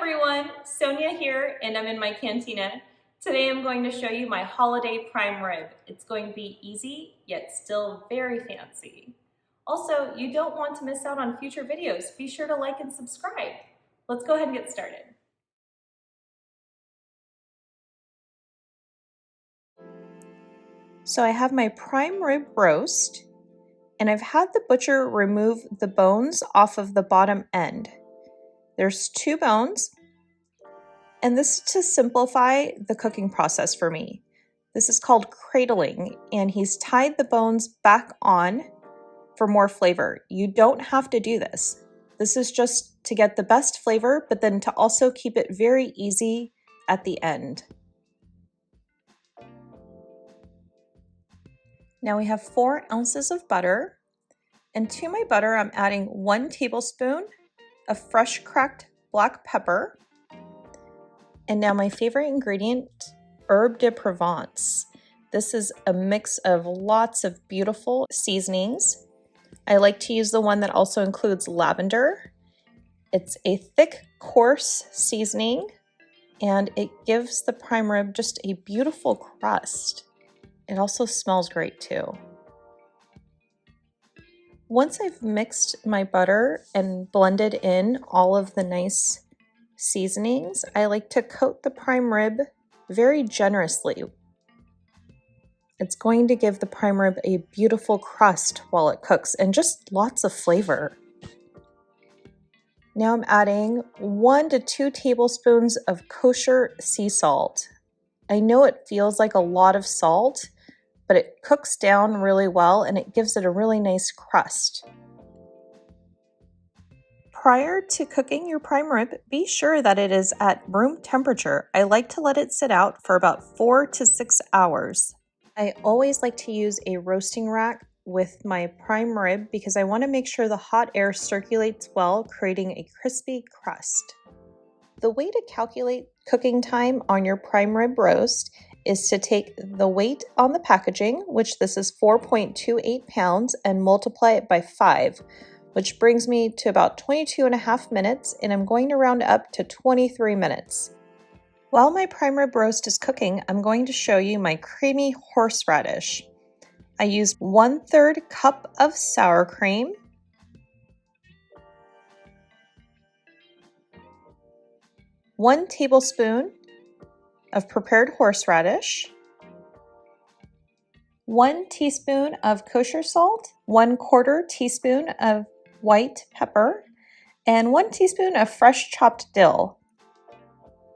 everyone, Sonia here, and I'm in my cantina. Today I'm going to show you my holiday prime rib. It's going to be easy, yet still very fancy. Also, you don't want to miss out on future videos. Be sure to like and subscribe. Let's go ahead and get started. So I have my prime rib roast, and I've had the butcher remove the bones off of the bottom end. There's 2 bones, and this is to simplify the cooking process for me. This is called cradling, and he's tied the bones back on for more flavor. You don't have to do this. This is just to get the best flavor, but then to also keep it very easy at the end. Now we have 4 ounces of butter, and to my butter I'm adding 1 tablespoon of fresh cracked black pepper, and now my favorite ingredient, herbe de Provence. This is a mix of lots of beautiful seasonings. I like to use the one that also includes lavender. It's a thick, coarse seasoning, and it gives the prime rib just a beautiful crust. It also smells great too. Once I've mixed my butter and blended in all of the nice seasonings, I like to coat the prime rib very generously. It's going to give the prime rib a beautiful crust while it cooks and just lots of flavor. Now I'm adding 1 to 2 tablespoons of kosher sea salt. I know it feels like a lot of salt, but it cooks down really well and it gives it a really nice crust. Prior to cooking your prime rib, be sure that it is at room temperature. I like to let it sit out for about 4 to 6 hours. I always like to use a roasting rack with my prime rib because I want to make sure the hot air circulates well, creating a crispy crust. The way to calculate cooking time on your prime rib roast is to take the weight on the packaging, which this is 4.28 pounds, and multiply it by 5, which brings me to about 22.5 minutes, and I'm going to round up to 23 minutes. While my prime rib roast is cooking, I'm going to show you my creamy horseradish. I used 1/3 cup of sour cream, 1 tablespoon of prepared horseradish, 1 teaspoon of kosher salt, 1/4 teaspoon of white pepper, and 1 teaspoon of fresh chopped dill.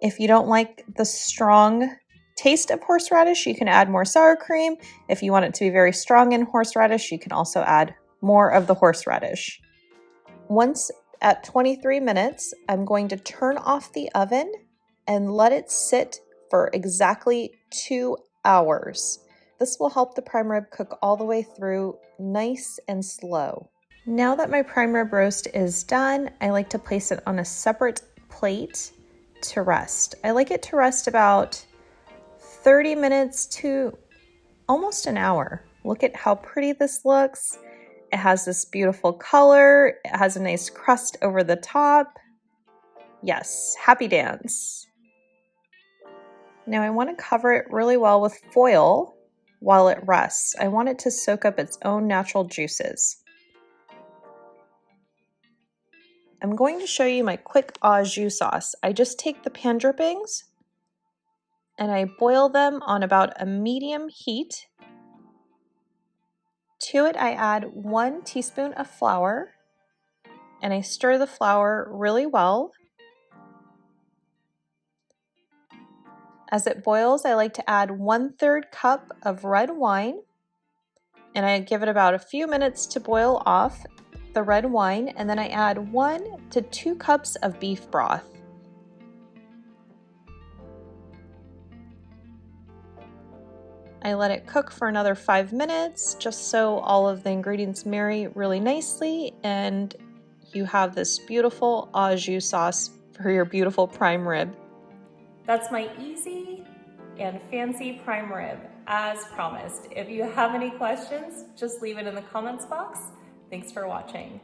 If you don't like the strong taste of horseradish, you can add more sour cream. If you want it to be very strong in horseradish, you can also add more of the horseradish. Once at 23 minutes, I'm going to turn off the oven and let it sit for exactly 2 hours. This will help the prime rib cook all the way through nice and slow. Now that my prime rib roast is done, I like to place it on a separate plate to rest. I like it to rest about 30 minutes to almost an hour. Look at how pretty this looks. It has this beautiful color. It has a nice crust over the top. Yes, happy dance. Now I want to cover it really well with foil while it rests. I want it to soak up its own natural juices. I'm going to show you my quick Au Jus sauce. I just take the pan drippings and I boil them on about a medium heat. To it I add 1 teaspoon of flour and I stir the flour really well. As it boils, I like to add 1/3 cup of red wine, and I give it about a few minutes to boil off the red wine, and then I add 1 to 2 cups of beef broth. I let it cook for another 5 minutes, just so all of the ingredients marry really nicely, and you have this beautiful Au Jus sauce for your beautiful prime rib. That's my easy and fancy prime rib, as promised. If you have any questions, just leave it in the comments box. Thanks for watching.